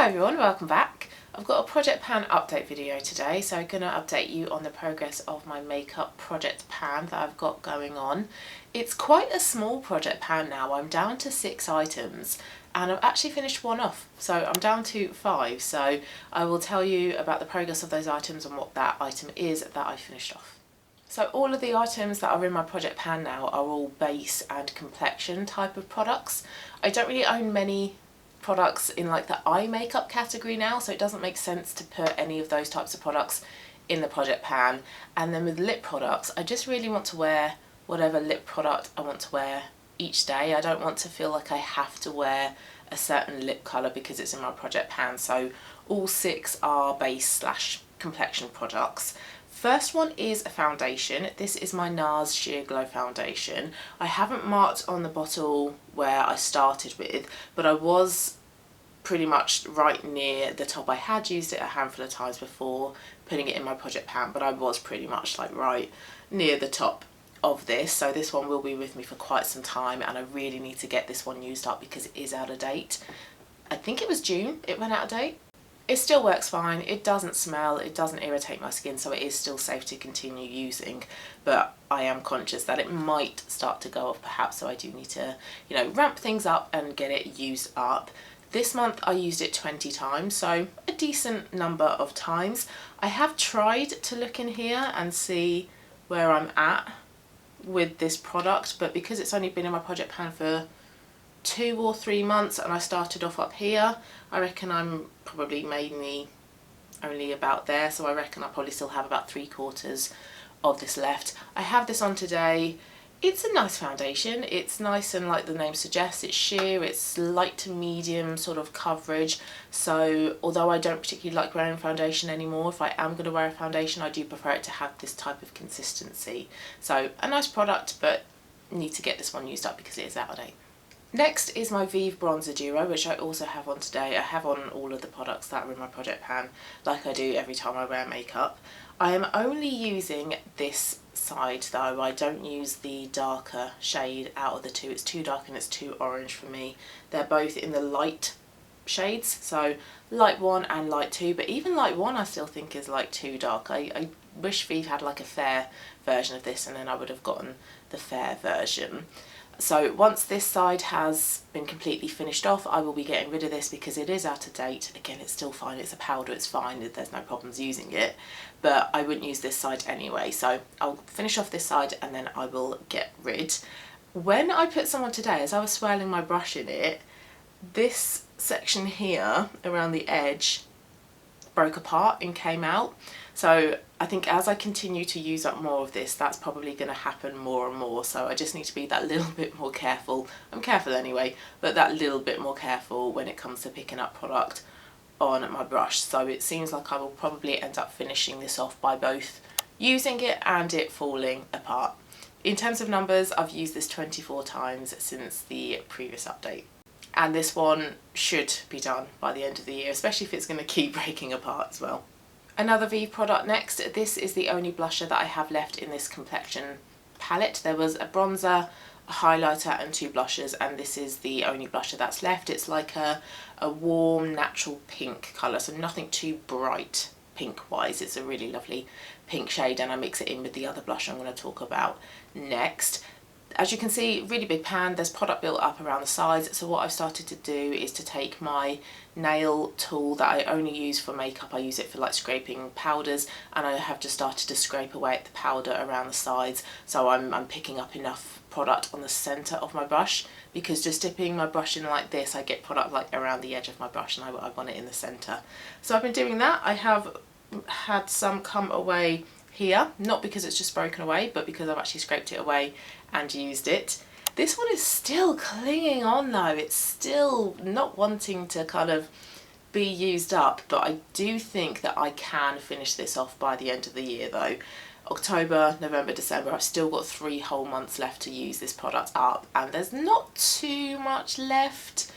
everyone, welcome back. I've got a project pan update video today, so I'm going to update you on the progress of my makeup project pan that I've got going on. It's quite a small project pan now. I'm down to 6 items and I've actually finished one off, so I'm down to 5. So I will tell you about the progress of those items and what that item is that I finished off. So all of the items that are in my project pan now are all base and complexion type of products. I don't really own many products in like the eye makeup category now, so it doesn't make sense to put any of those types of products in the project pan. And then with lip products, I just really want to wear whatever lip product I want to wear each day. I don't want to feel like I have to wear a certain lip colour because it's in my project pan. So all 6 are base / complexion products. First one is a foundation. This is my Nars Sheer Glow foundation. I haven't marked on the bottle where I started with, but I was pretty much right near the top. I had used it a handful of times before putting it in my project pan, but I was pretty much like right near the top of this. So this one will be with me for quite some time, and I really need to get this one used up because it is out of date. I think it was June it went out of date. It still works fine, it doesn't smell, it doesn't irritate my skin, so it is still safe to continue using, but I am conscious that it might start to go off perhaps, so I do need to, ramp things up and get it used up. This month I used it 20 times, so a decent number of times. I have tried to look in here and see where I'm at with this product, but because it's only been in my project pan for 2 or 3 months and I started off up here, I reckon I'm probably mainly only about there, so I reckon I probably still have about 3/4 of this left. I have this on today. It's a nice foundation. It's nice, and like the name suggests, it's sheer, it's light to medium sort of coverage. So although I don't particularly like wearing foundation anymore, if I am going to wear a foundation I do prefer it to have this type of consistency. So a nice product, but need to get this one used up because it is out of date. Next is my Vieve Bronzer Duo, which I also have on today. I have on all of the products that are in my project pan, like I do every time I wear makeup. I am only using this side though. I don't use the darker shade out of the two. It's too dark and it's too orange for me. They're both in the light shades, so light 1 and light 2, but even light 1 I still think is like too dark. I wish Vieve had like a fair version of this, and then I would have gotten the fair version. So once this side has been completely finished off, I will be getting rid of this because it is out of date. Again, it's still fine, it's a powder, it's fine, there's no problems using it, but I wouldn't use this side anyway. So I'll finish off this side and then I will get rid. When I put some on today, as I was swirling my brush in it, this section here around the edge broke apart and came out. So I think as I continue to use up more of this, that's probably going to happen more and more. So I just need to be that little bit more careful. I'm careful anyway, but that little bit more careful when it comes to picking up product on my brush. So it seems like I will probably end up finishing this off by both using it and it falling apart. In terms of numbers, I've used this 24 times since the previous update. And this one should be done by the end of the year, especially if it's going to keep breaking apart as well. Another Vieve product next. This is the only blusher that I have left in this complexion palette. There was a bronzer, a highlighter and 2 blushes, and this is the only blusher that's left. It's like a warm natural pink colour, so nothing too bright pink wise. It's a really lovely pink shade, and I mix it in with the other blusher I'm going to talk about next. As you can see, really big pan, there's product built up around the sides, so what I've started to do is to take my nail tool that I only use for makeup. I use it for like scraping powders, and I have just started to scrape away at the powder around the sides, so I'm picking up enough product on the centre of my brush, because just dipping my brush in like this I get product like around the edge of my brush, and I want it in the centre. So I've been doing that. I have had some come away here, not because it's just broken away, but because I've actually scraped it away and used it. This one is still clinging on though. It's still not wanting to kind of be used up, but I do think that I can finish this off by the end of the year though. October, November, December, I've still got 3 whole months left to use this product up, and there's not too much left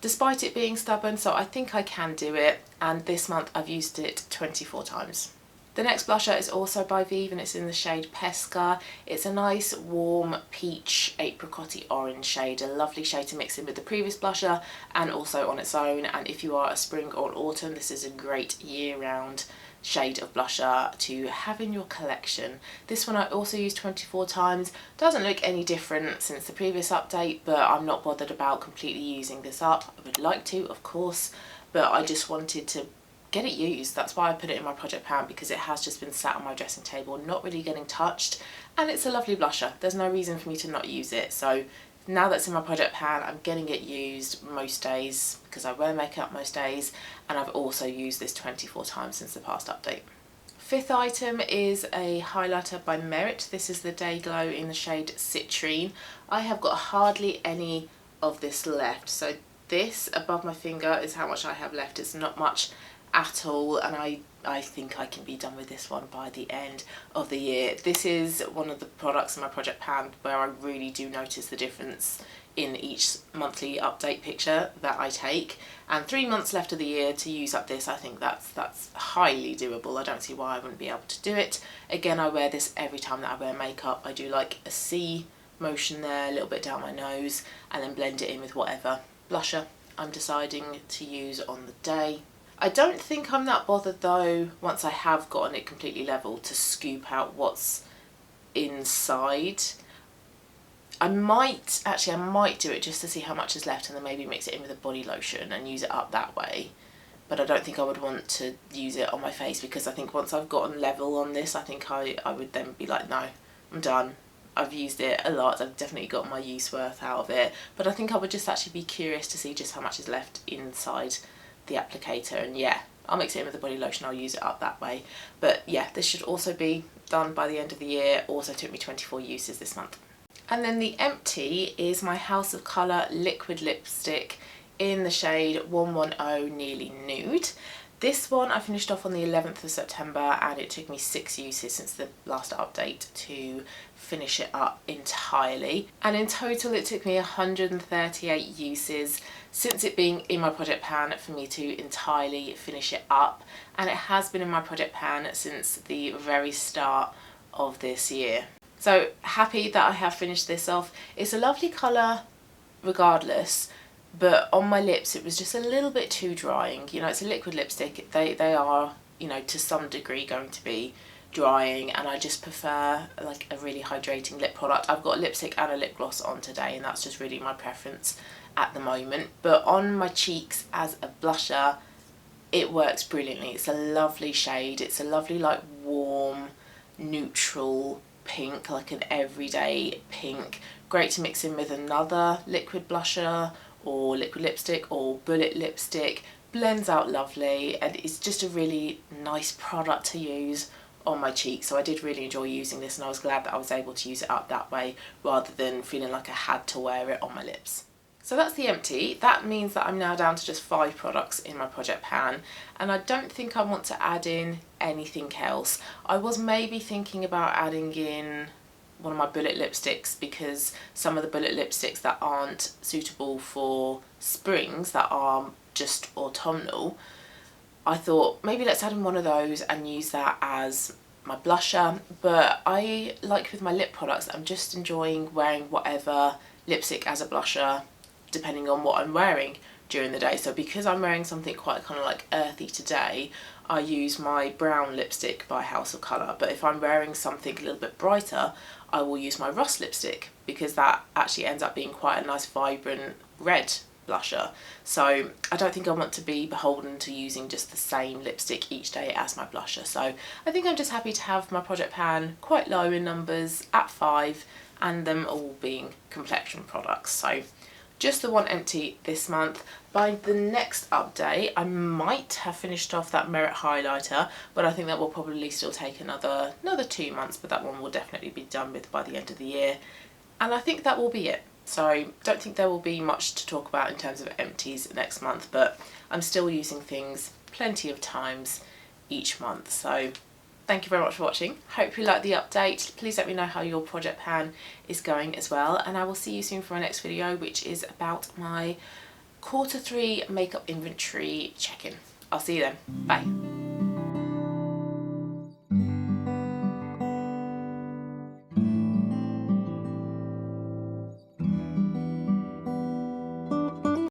despite it being stubborn, so I think I can do it. And this month I've used it 24 times. The next blusher is also by Vieve and it's in the shade Pesca. It's a nice warm peach apricot-y orange shade, a lovely shade to mix in with the previous blusher and also on its own. And if you are a spring or an autumn, this is a great year-round shade of blusher to have in your collection. This one I also used 24 times. Doesn't look any different since the previous update, but I'm not bothered about completely using this up. I would like to, of course, but I just wanted to get it used. That's why I put it in my project pan, because it has just been sat on my dressing table, not really getting touched, and it's a lovely blusher. There's no reason for me to not use it. So now that's in my project pan, I'm getting it used most days because I wear makeup most days, and I've also used this 24 times since the past update. Fifth item is a highlighter by Merit. This is the Day Glow in the shade Citrine. I have got hardly any of this left, so this above my finger is how much I have left. It's not much at all, and I think I can be done with this one by the end of the year. This is one of the products in my project pan where I really do notice the difference in each monthly update picture that I take, and 3 months left of the year to use up this. I think that's highly doable. I don't see why I wouldn't be able to do it. Again, I wear this every time that I wear makeup. I do like a C motion there, a little bit down my nose, and then blend it in with whatever blusher I'm deciding to use on the day. I don't think I'm that bothered though, once I have gotten it completely level, to scoop out what's inside. I might do it just to see how much is left and then maybe mix it in with a body lotion and use it up that way. But I don't think I would want to use it on my face, because I think once I've gotten level on this, I think I would then be like, no, I'm done. I've used it a lot, I've definitely got my use worth out of it. But I think I would just actually be curious to see just how much is left inside the applicator, and yeah, I'll mix it in with the body lotion, I'll use it up that way. But yeah, this should also be done by the end of the year. Also took me 24 uses this month. And then the empty is my House of Colour liquid lipstick in the shade 110 Nearly Nude. This one I finished off on the 11th of September, and it took me 6 uses since the last update to finish it up entirely. And in total it took me 138 uses since it being in my project pan for me to entirely finish it up. And it has been in my project pan since the very start of this year. So happy that I have finished this off. It's a lovely colour regardless, but on my lips it was just a little bit too drying. You know, it's a liquid lipstick, they are, you know, to some degree going to be drying, and I just prefer like a really hydrating lip product. I've got a lipstick and a lip gloss on today, and that's just really my preference at the moment. But on my cheeks as a blusher, it works brilliantly. It's a lovely shade, it's a lovely like warm neutral pink, like an everyday pink. Great to mix in with another liquid blusher or liquid lipstick or bullet lipstick. Blends out lovely, and it's just a really nice product to use on my cheeks. So I did really enjoy using this, and I was glad that I was able to use it up that way rather than feeling like I had to wear it on my lips. So that's the empty. That means that I'm now down to just 5 products in my project pan, and I don't think I want to add in anything else. I was maybe thinking about adding in one of my bullet lipsticks, because some of the bullet lipsticks that aren't suitable for springs, that are just autumnal, I thought maybe let's add in one of those and use that as my blusher. But I, like with my lip products, I'm just enjoying wearing whatever lipstick as a blusher depending on what I'm wearing during the day. So because I'm wearing something quite kind of like earthy today, I use my brown lipstick by House of Colour. But if I'm wearing something a little bit brighter, I will use my Rust lipstick, because that actually ends up being quite a nice vibrant red blusher. So I don't think I want to be beholden to using just the same lipstick each day as my blusher. So I think I'm just happy to have my project pan quite low in numbers at 5, and them all being complexion products. So just the one empty this month. By the next update I might have finished off that Merit highlighter, but I think that will probably still take another 2 months, but that one will definitely be done with by the end of the year. And I think that will be it. So I don't think there will be much to talk about in terms of empties next month, but I'm still using things plenty of times each month. So thank you very much for watching. Hope you liked the update. Please let me know how your project pan is going as well, and I will see you soon for my next video, which is about my Q3 makeup inventory check-in. I'll see you then. Bye.